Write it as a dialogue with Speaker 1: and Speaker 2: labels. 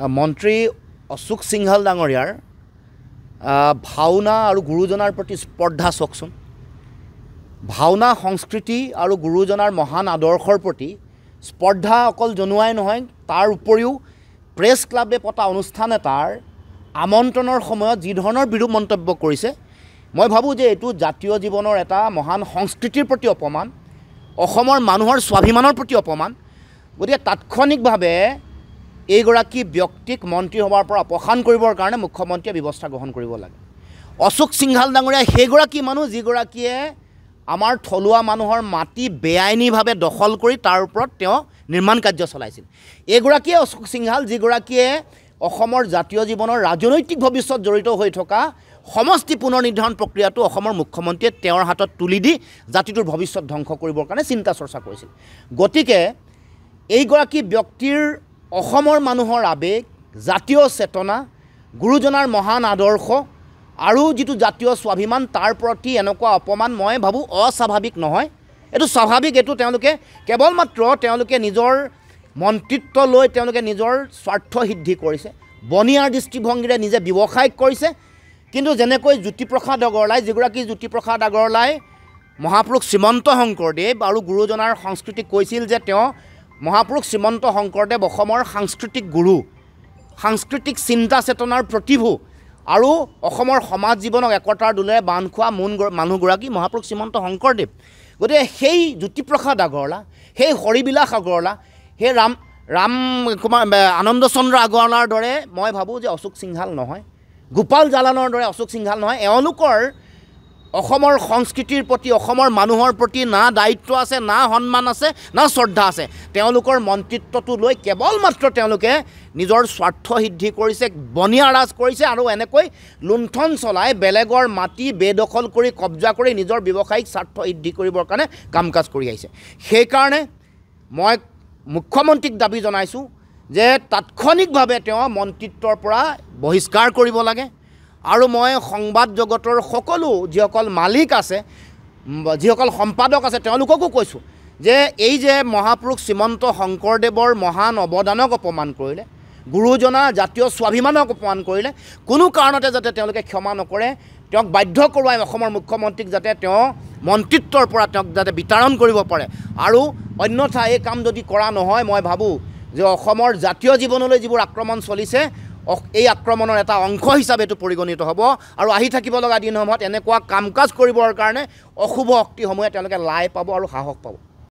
Speaker 1: মন্ত্ৰী অশোক সিংহাল ডাঙৰীয়াৰ ভাওনা আৰু গুৰুজনাৰ প্ৰতি স্পৰ্ধা চাওকচোন। ভাওনা সংস্কৃতি আৰু গুৰুজনাৰ মহান আদৰ্শৰ প্ৰতি স্পৰ্ধা অকল জনোৱাই নহয়, তাৰ উপৰিও প্ৰেছ ক্লাবে পতা অনুষ্ঠান এটাৰ আমন্ত্ৰণৰ সময়ত যি ধৰণৰ বিৰূপ মন্তব্য কৰিছে, মই ভাবোঁ যে এইটো জাতীয় জীৱনৰ এটা মহান সংস্কৃতিৰ প্ৰতি অপমান, অসমৰ মানুহৰ স্বাভিমানৰ প্ৰতি অপমান। গতিকে তাৎক্ষণিকভাৱে এইগৰাকী ব্যক্তিক মন্ত্ৰীসভাৰ পৰা অপসাৰণ কৰিবৰ কাৰণে মুখ্যমন্ত্ৰীয়ে ব্যৱস্থা গ্ৰহণ কৰিব লাগে। অশোক সিংহাল ডাঙৰীয়া সেইগৰাকী মানুহ যিগৰাকীয়ে আমাৰ থলুৱা মানুহৰ মাটি বেআইনীভাৱে দখল কৰি তাৰ ওপৰত তেওঁ নিৰ্মাণ কাৰ্য চলাইছিল। এইগৰাকীয়ে অশোক সিংহাল যিগৰাকীয়ে অসমৰ জাতীয় জীৱনৰ ৰাজনৈতিক ভৱিষ্যত জড়িত হৈ থকা সমষ্টি পুনৰ নিৰ্ধাৰণ প্ৰক্ৰিয়াটো অসমৰ মুখ্যমন্ত্ৰীয়ে তেওঁৰ হাতত তুলি দি জাতিটোৰ ভৱিষ্যত ধ্বংস কৰিবৰ কাৰণে চিন্তা চৰ্চা কৰিছিল। গতিকে এইগৰাকী ব্যক্তিৰ অসমৰ মানুহৰ আৱেগ, জাতীয় চেতনা, গুৰুজনাৰ মহান আদৰ্শ আৰু যিটো জাতীয় স্বাভিমান, তাৰ প্ৰতি এনেকুৱা অপমান মই ভাবোঁ অস্বাভাৱিক নহয়, এইটো স্বাভাৱিক। এইটো তেওঁলোকে কেৱল মাত্ৰ তেওঁলোকে নিজৰ মন্ত্ৰিত্ব লৈ তেওঁলোকে নিজৰ স্বাৰ্থ সিদ্ধি কৰিছে, বনিয়াৰ দৃষ্টিভংগীৰে নিজে ব্যৱসায় কৰিছে। কিন্তু যেনেকৈ জ্যোতিপ্ৰসাদ আগৰৱালাই, যিগৰাকী জ্যোতিপ্ৰসাদ আগৰৱালাই মহাপুৰুষ শ্ৰীমন্ত শংকৰদেৱ আৰু গুৰুজনাৰ সংস্কৃতিক কৈছিল যে তেওঁ মহাপুৰুষ শ্ৰীমন্ত শংকৰদেৱ অসমৰ সাংস্কৃতিক গুৰু, সাংস্কৃতিক চিন্তা চেতনাৰ প্ৰতিভূ আৰু অসমৰ সমাজ জীৱনক একতাৰ দোলেৰে বান্ধ খোৱা মূল মানুহগৰাকী মহাপুৰুষ শ্ৰীমন্ত শংকৰদেৱ। গতিকে সেই জ্যোতিপ্ৰসাদ আগৰৱালা, সেই হৰিবিলাস আগৰৱালা, সেই ৰাম কুমাৰ আনন্দ চন্দ্ৰ আগৰৱালাৰ দৰে মই ভাবোঁ যে অশোক সিংহাল নহয়, গোপাল জালানৰ দৰে অশোক সিংহাল নহয়। এওঁলোকৰ অসমৰ সংস্কৃতিৰ প্ৰতি, অসমৰ মানুহৰ প্ৰতি না দায়িত্ব আছে, না সন্মান আছে, না শ্ৰদ্ধা আছে। তেওঁলোকৰ মন্ত্ৰিত্বটো লৈ কেৱল মাত্ৰ তেওঁলোকে নিজৰ স্বাৰ্থ সিদ্ধি কৰিছে, বনিয়া ৰাজ কৰিছে আৰু এনেকৈ লুণ্ঠন চলাই বেলেগৰ মাটি বেদখল কৰি কব্জা কৰি নিজৰ ব্যৱসায়িক স্বাৰ্থ সিদ্ধি কৰিবৰ কাৰণে কাম কাজ কৰি আহিছে। সেইকাৰণে মই মুখ্যমন্ত্ৰীক দাবী জনাইছোঁ যে তাৎক্ষণিকভাৱে তেওঁ মন্ত্ৰিত্বৰ পৰা বহিষ্কাৰ কৰিব লাগে। আৰু মই সংবাদ জগতৰ সকলো যিসকল মালিক আছে, যিসকল সম্পাদক আছে, তেওঁলোককো কৈছোঁ যে এই যে মহাপুৰুষ শ্ৰীমন্ত শংকৰদেৱৰ মহান অৱদানক অপমান কৰিলে, গুৰুজনা জাতীয় স্বাভিমানক অপমান কৰিলে, কোনো কাৰণতে যাতে তেওঁলোকে ক্ষমা নকৰে, তেওঁক বাধ্য কৰোৱাই অসমৰ মুখ্যমন্ত্ৰীক যাতে তেওঁ মন্ত্ৰিত্বৰ পৰা তেওঁক যাতে বিতাৰণ কৰিব পাৰে। আৰু অন্যথা এই কাম যদি কৰা নহয়, মই ভাবোঁ যে অসমৰ জাতীয় জীৱনলৈ যিবোৰ আক্ৰমণ চলিছে, এই আক্ৰমণৰ এটা অংশ হিচাপে এইটো পৰিগণিত হ'ব আৰু আহি থাকিব লগা দিনসমূহত এনেকুৱা কাম কাজ কৰিবৰ কাৰণে অশুভ শক্তিসমূহে তেওঁলোকে লাই পাব আৰু সাহস পাব।